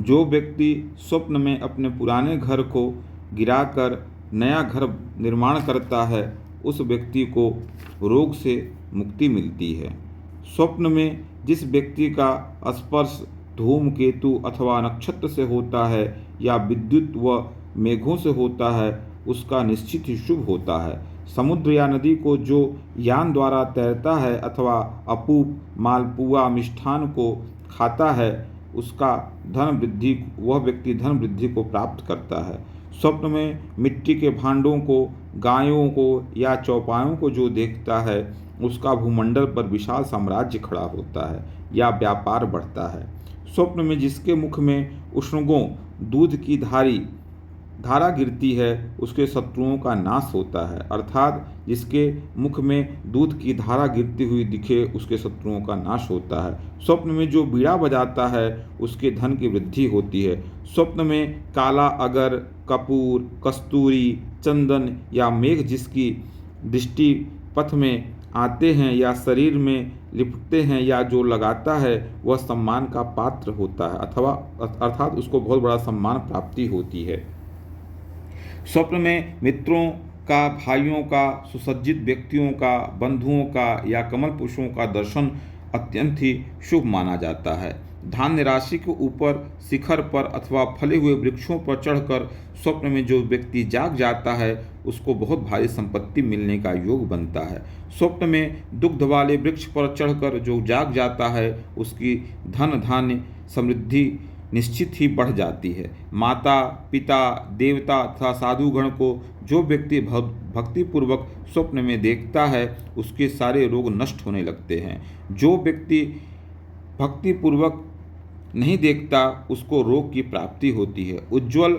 जो व्यक्ति स्वप्न में अपने पुराने घर को गिराकर नया घर निर्माण करता है, उस व्यक्ति को रोग से मुक्ति मिलती है। स्वप्न में जिस व्यक्ति का स्पर्श धूमकेतु अथवा नक्षत्र से होता है या विद्युत व मेघों से होता है, उसका निश्चित ही शुभ होता है। समुद्र या नदी को जो यान द्वारा तैरता है अथवा अपूप मालपुआ मिष्ठान को खाता है, उसका धन वृद्धि वह व्यक्ति धन वृद्धि को प्राप्त करता है। स्वप्न में मिट्टी के भांडों को, गायों को या चौपायों को जो देखता है, उसका भूमंडल पर विशाल साम्राज्य खड़ा होता है या व्यापार बढ़ता है। स्वप्न में जिसके मुख में उष्णगों दूध की धारा गिरती है, उसके शत्रुओं का नाश होता है। अर्थात जिसके मुख में दूध की धारा गिरती हुई दिखे, उसके शत्रुओं का नाश होता है। स्वप्न में जो बीड़ा बजाता है, उसके धन की वृद्धि होती है। स्वप्न में काला अगर, कपूर, कस्तूरी, चंदन या मेघ जिसकी दृष्टि पथ में आते हैं या शरीर में लिपटते हैं या जो लगाता है, वह सम्मान का पात्र होता है अथवा अर्थात उसको बहुत बड़ा सम्मान प्राप्ति होती है। स्वप्न में मित्रों का, भाइयों का, सुसज्जित व्यक्तियों का, बंधुओं का या कमल पुरुषों का दर्शन अत्यंत ही शुभ माना जाता है। धान्य राशि के ऊपर शिखर पर अथवा फले हुए वृक्षों पर चढ़कर स्वप्न में जो व्यक्ति जाग जाता है, उसको बहुत भारी संपत्ति मिलने का योग बनता है। स्वप्न में दुग्ध वाले वृक्ष पर चढ़कर जो जाग जाता है, उसकी धन धान्य समृद्धि निश्चित ही बढ़ जाती है। माता पिता देवता तथा साधुगण को जो व्यक्ति भक्तिपूर्वक स्वप्न में देखता है, उसके सारे रोग नष्ट होने लगते हैं। जो व्यक्ति भक्तिपूर्वक नहीं देखता, उसको रोग की प्राप्ति होती है। उज्ज्वल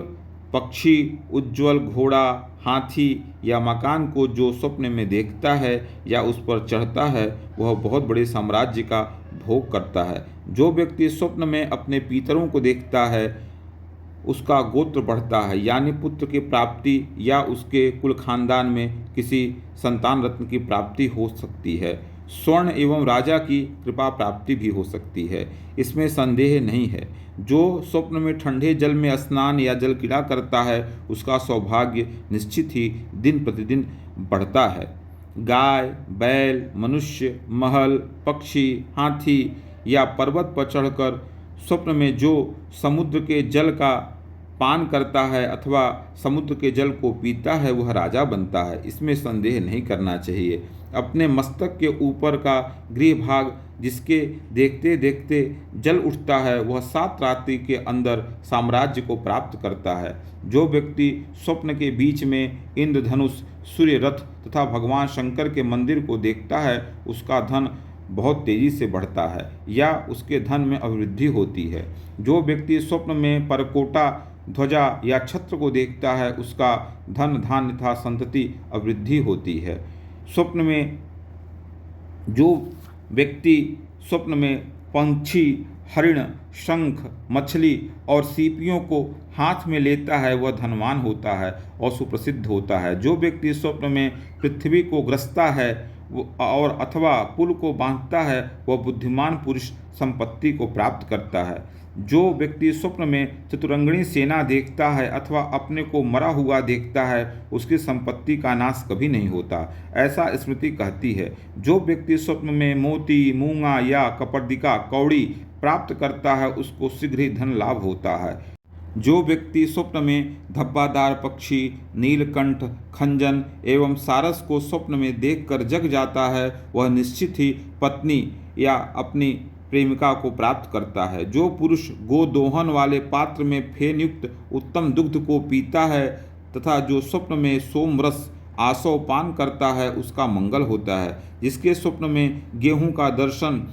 पक्षी, उज्ज्वल घोड़ा, हाथी या मकान को जो स्वप्न में देखता है या उस पर चढ़ता है, वह बहुत बड़े साम्राज्य का भोग करता है। जो व्यक्ति स्वप्न में अपने पितरों को देखता है, उसका गोत्र बढ़ता है, यानी पुत्र की प्राप्ति या उसके कुल खानदान में किसी संतान रत्न की प्राप्ति हो सकती है। स्वर्ण एवं राजा की कृपा प्राप्ति भी हो सकती है, इसमें संदेह नहीं है। जो स्वप्न में ठंडे जल में स्नान या जल क्रीड़ा करता है, उसका सौभाग्य निश्चित ही दिन प्रतिदिन बढ़ता है। गाय, बैल, मनुष्य, महल, पक्षी, हाथी या पर्वत पर चढ़कर स्वप्न में जो समुद्र के जल का पान करता है अथवा समुद्र के जल को पीता है, वह राजा बनता है, इसमें संदेह नहीं करना चाहिए। अपने मस्तक के ऊपर का गृह भाग जिसके देखते देखते जल उठता है, वह 7 रात्रि के अंदर साम्राज्य को प्राप्त करता है। जो व्यक्ति स्वप्न के बीच में इंद्रधनुष, सूर्य रथ तथा भगवान शंकर के मंदिर को देखता है, उसका धन बहुत तेजी से बढ़ता है या उसके धन में अभिवृद्धि होती है। जो व्यक्ति स्वप्न में परकोटा, ध्वजा या छत्र को देखता है, उसका धन धान्य तथा संतति अभिवृद्धि होती है। स्वप्न में जो व्यक्ति स्वप्न में पंछी, हरिण, शंख, मछली और सीपियों को हाथ में लेता है, वह धनवान होता है और सुप्रसिद्ध होता है। जो व्यक्ति स्वप्न में पृथ्वी को ग्रसता है और अथवा पुल को बांधता है, वह बुद्धिमान पुरुष संपत्ति को प्राप्त करता है। जो व्यक्ति स्वप्न में चतुरंगिणी सेना देखता है अथवा अपने को मरा हुआ देखता है, उसकी संपत्ति का नाश कभी नहीं होता, ऐसा स्मृति कहती है। जो व्यक्ति स्वप्न में मोती, मूंगा या कपर्दिका, कौड़ी प्राप्त करता है, उसको शीघ्र ही धन लाभ होता है। जो व्यक्ति स्वप्न में धब्बादार पक्षी, नीलकंठ, खंजन एवं सारस को स्वप्न में देखकर जग जाता है, वह निश्चित ही पत्नी या अपनी प्रेमिका को प्राप्त करता है। जो पुरुष गोदोहन वाले पात्र में फेन युक्त उत्तम दुग्ध को पीता है तथा जो स्वप्न में सोमरस आसव पान करता है, उसका मंगल होता है। जिसके स्वप्न में गेहूं का दर्शन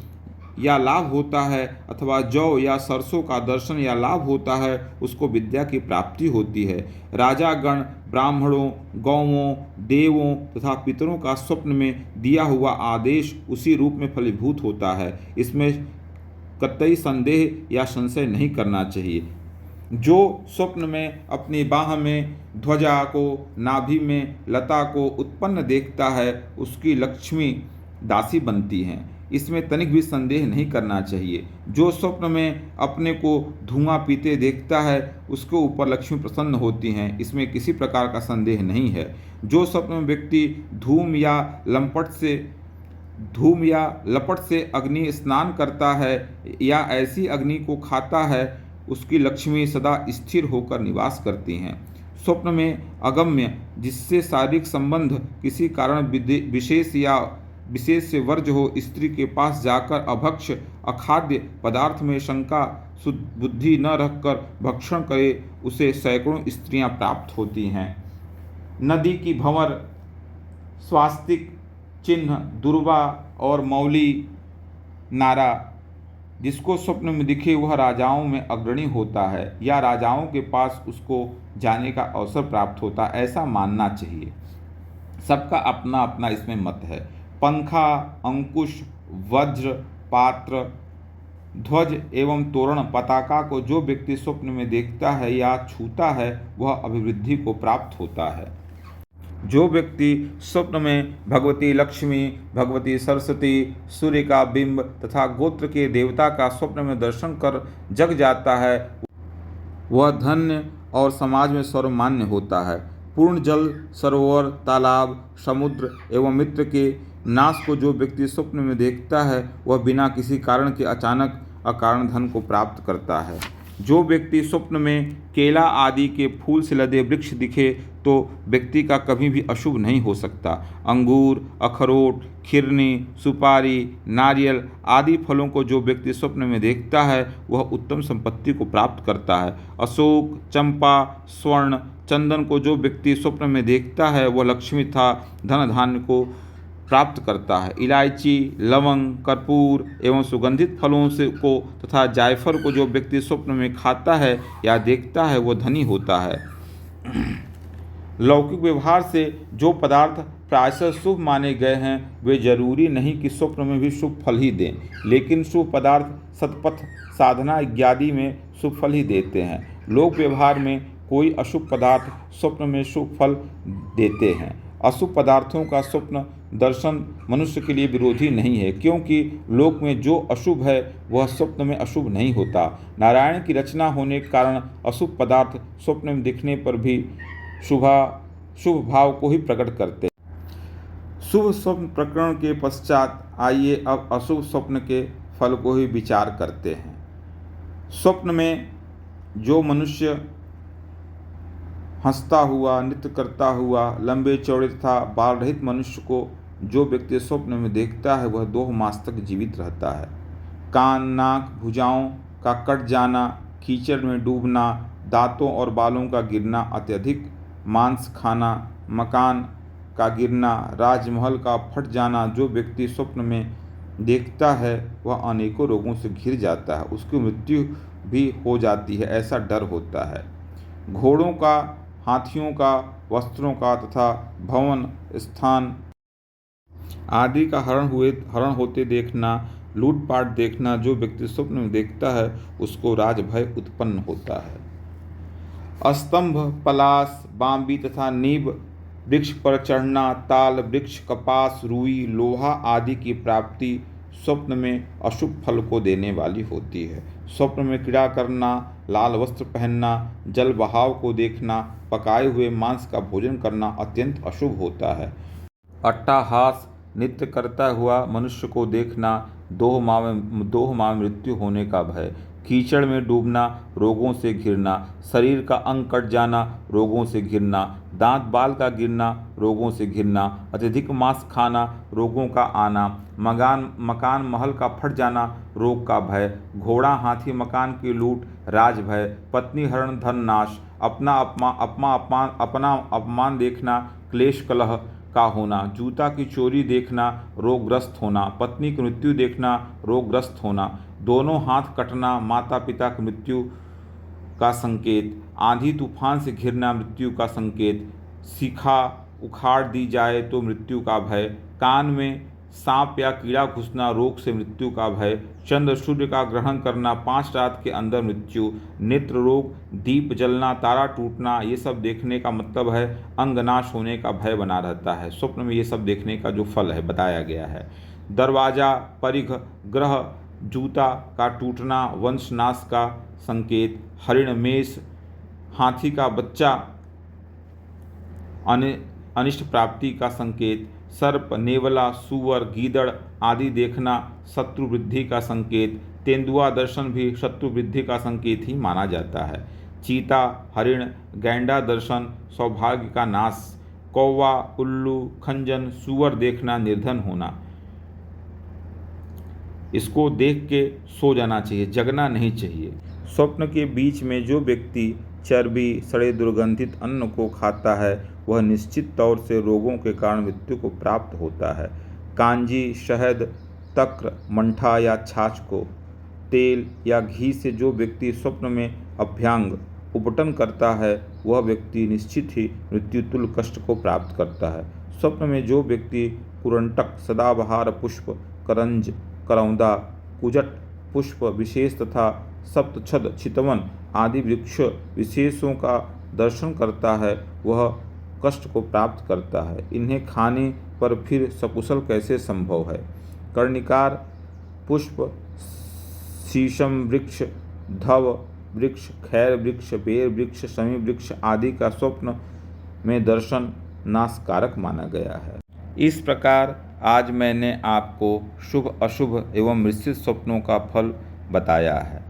या लाभ होता है अथवा जौ या सरसों का दर्शन या लाभ होता है, उसको विद्या की प्राप्ति होती है। राजागण, ब्राह्मणों, गौवों, देवों तथा पितरों का स्वप्न में दिया हुआ आदेश उसी रूप में फलीभूत होता है, इसमें कतई संदेह या संशय नहीं करना चाहिए। जो स्वप्न में अपनी बाह में ध्वजा को, नाभि में लता को उत्पन्न देखता है, उसकी लक्ष्मी दासी बनती हैं। इसमें तनिक भी संदेह नहीं करना चाहिए। जो स्वप्न में अपने को धुआं पीते देखता है उसके ऊपर लक्ष्मी प्रसन्न होती हैं, इसमें किसी प्रकार का संदेह नहीं है। जो स्वप्न में व्यक्ति धूम या लपट से अग्नि स्नान करता है या ऐसी अग्नि को खाता है, उसकी लक्ष्मी सदा स्थिर होकर निवास करती हैं। स्वप्न में अगम्य, जिससे शारीरिक संबंध किसी कारण विशेष से वर्ज हो, स्त्री के पास जाकर अभक्ष अखाद्य पदार्थ में शंका शुद्ध बुद्धि न रखकर भक्षण करे, उसे सैकड़ों स्त्रियां प्राप्त होती हैं। नदी की भंवर, स्वास्तिक चिन्ह, दुर्वा और मौली नारा जिसको स्वप्न में दिखे वह राजाओं में अग्रणी होता है या राजाओं के पास उसको जाने का अवसर प्राप्त होता है, ऐसा मानना चाहिए। सबका अपना अपना इसमें मत है। पंखा, अंकुश, वज्र, पात्र, ध्वज एवं तोरण, पताका को जो व्यक्ति स्वप्न में देखता है या छूता है वह अभिवृद्धि को प्राप्त होता है। जो व्यक्ति स्वप्न में भगवती लक्ष्मी, भगवती सरस्वती, सूर्य का बिंब तथा गोत्र के देवता का स्वप्न में दर्शन कर जग जाता है वह धन्य और समाज में सर्वमान्य होता है। पूर्ण जल, सरोवर, तालाब, समुद्र एवं मित्र के नाश को जो व्यक्ति स्वप्न में देखता है वह बिना किसी कारण के अचानक अकारण धन को प्राप्त करता है। जो व्यक्ति स्वप्न में केला आदि के फूल से लदे वृक्ष दिखे तो व्यक्ति का कभी भी अशुभ नहीं हो सकता। अंगूर, अखरोट, खिरनी, सुपारी, नारियल आदि फलों को जो व्यक्ति स्वप्न में देखता है वह उत्तम संपत्ति को प्राप्त करता है। अशोक, चंपा, स्वर्ण, चंदन को जो व्यक्ति स्वप्न में देखता है वह लक्ष्मी तथा धन धान्य को प्राप्त करता है। इलायची, लवंग, कर्पूर एवं सुगंधित फलों से को तथा जायफल को जो व्यक्ति स्वप्न में खाता है या देखता है वह धनी होता है। लौकिक व्यवहार से जो पदार्थ प्रायशः शुभ माने गए हैं वे जरूरी नहीं कि स्वप्न में भी शुभ फल ही दें, लेकिन शुभ पदार्थ सतपथ साधना इत्यादि में शुभ फल ही देते हैं। लोक व्यवहार में कोई अशुभ पदार्थ स्वप्न में शुभ फल देते हैं। अशुभ पदार्थों का स्वप्न दर्शन मनुष्य के लिए विरोधी नहीं है, क्योंकि लोक में जो अशुभ है वह स्वप्न में अशुभ नहीं होता। नारायण की रचना होने के कारण अशुभ पदार्थ स्वप्न में दिखने पर भी शुभ भाव को ही प्रकट करते हैं। शुभ स्वप्न प्रकरण के पश्चात आइए अब अशुभ स्वप्न के फल को ही विचार करते हैं। स्वप्न में जो मनुष्य हंसता हुआ, नृत्य करता हुआ, लंबे चौड़े तथा बाल रहित मनुष्य को जो व्यक्ति स्वप्न में देखता है वह 2 मास तक जीवित रहता है। कान, नाक, भुजाओं का कट जाना, कीचड़ में डूबना, दांतों और बालों का गिरना, अत्यधिक मांस खाना, मकान का गिरना, राजमहल का फट जाना, जो व्यक्ति स्वप्न में देखता है वह अनेकों रोगों से घिर जाता है, उसकी मृत्यु भी हो जाती है, ऐसा डर होता है। घोड़ों का, हाथियों का, वस्त्रों का तथा भवन, स्थान आदि का हरण होते देखना, लूटपाट देखना, जो व्यक्ति स्वप्न में देखता है उसको राजभय उत्पन्न होता है। स्तंभ, पलाश, बांबी तथा नीब वृक्ष पर चढ़ना, ताल वृक्ष, कपास, रुई, लोहा आदि की प्राप्ति स्वप्न में अशुभ फल को देने वाली होती है। स्वप्न में क्रीड़ा करना, लाल वस्त्र पहनना, जल बहाव को देखना, पकाए हुए मांस का भोजन करना अत्यंत अशुभ होता है। अट्टहास नृत्य करता हुआ मनुष्य को देखना, 2 माह में मृत्यु होने का भय, कीचड़ में डूबना, रोगों से घिरना, शरीर का अंग कट जाना, रोगों से घिरना, दांत बाल का गिरना, रोगों से घिरना, अत्यधिक मांस खाना, रोगों का आना, मकान महल का फट जाना, रोग का भय, घोड़ा, हाथी, मकान की लूट, राजभय, पत्नी हरण, धन नाश, अपना अपमान देखना, क्लेश कलह का होना, जूता की चोरी देखना, रोगग्रस्त होना, पत्नी की मृत्यु देखना, रोगग्रस्त होना, दोनों हाथ कटना, माता पिता की मृत्यु का संकेत, आंधी तूफान से घिरना मृत्यु का संकेत, शिखा उखाड़ दी जाए तो मृत्यु का भय, कान में सांप या कीड़ा घुसना, रोग से मृत्यु का भय, चंद्र सूर्य का ग्रहण करना, 5 रात के अंदर मृत्यु, नेत्र रोग, दीप जलना, तारा टूटना, ये सब देखने का मतलब है अंगनाश होने का भय बना रहता है। स्वप्न में ये सब देखने का जो फल है बताया गया है। दरवाजा, परिघ, ग्रह, जूता का टूटना वंशनाश का संकेत, हरिण, मेष, हाथी का बच्चा अनिष्ट प्राप्ति का संकेत, सर्प, नेवला, सूअर, गीदड़ आदि देखना शत्रु वृद्धि का संकेत, तेंदुआ दर्शन भी शत्रु वृद्धि का संकेत ही माना जाता है। चीता, हरिण, गैंडा दर्शन सौभाग्य का नाश, कौवा, उल्लू, खंजन, सूअर देखना निर्धन होना। इसको देख के सो जाना चाहिए, जगना नहीं चाहिए। स्वप्न के बीच में जो व्यक्ति चर्बी, सड़े दुर्गंधित अन्न को खाता है वह निश्चित तौर से रोगों के कारण मृत्यु को प्राप्त होता है। कांजी, शहद, तक्र, मंठा या छाछ को तेल या घी से जो व्यक्ति स्वप्न में अभ्यांग उपटन करता है वह व्यक्ति निश्चित ही मृत्युतुल्य कष्ट को प्राप्त करता है। स्वप्न में जो व्यक्ति कुरंटक, सदाबहार पुष्प, करंज, करौंदा, कुजट पुष्प विशेष तथा सप्तछद, चितवन आदि वृक्ष विशेषों का दर्शन करता है वह कष्ट को प्राप्त करता है। इन्हें खाने पर फिर सकुशल कैसे संभव है? कर्णिकार पुष्प, शीशम वृक्ष, धव वृक्ष, खैर वृक्ष, बेर वृक्ष, शमी वृक्ष आदि का स्वप्न में दर्शन नाशकारक माना गया है। इस प्रकार आज मैंने आपको शुभ अशुभ एवं मिश्रित स्वप्नों का फल बताया है।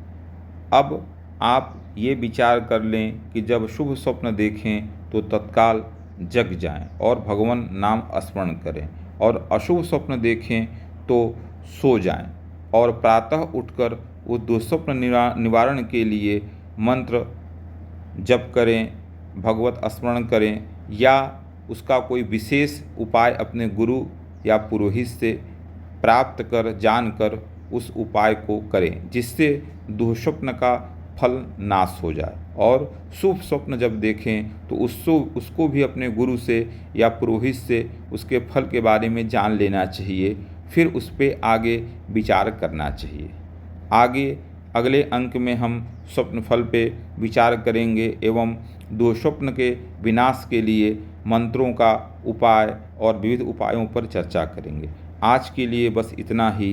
अब आप ये विचार कर लें कि जब शुभ स्वप्न देखें तो तत्काल जग जाएं और भगवान नाम स्मरण करें, और अशुभ स्वप्न देखें तो सो जाएं और प्रातः उठकर उस दुःस्वप्न निवारण के लिए मंत्र जप करें, भगवत स्मरण करें या उसका कोई विशेष उपाय अपने गुरु या पुरोहित से प्राप्त कर जानकर उस उपाय को करें जिससे दुःस्वप्न का फल नाश हो जाए। और शुभ स्वप्न जब देखें तो उसको भी अपने गुरु से या पुरोहित से उसके फल के बारे में जान लेना चाहिए, फिर उस पर आगे विचार करना चाहिए। आगे अगले अंक में हम स्वप्न फल पे विचार करेंगे एवं दुःस्वप्न के विनाश के लिए मंत्रों का उपाय और विविध उपायों पर चर्चा करेंगे। आज के लिए बस इतना ही।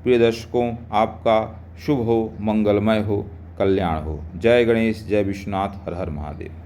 प्रिय दर्शकों, आपका शुभ हो, मंगलमय हो, कल्याण हो। जय गणेश, जय विश्वनाथ, हर हर महादेव।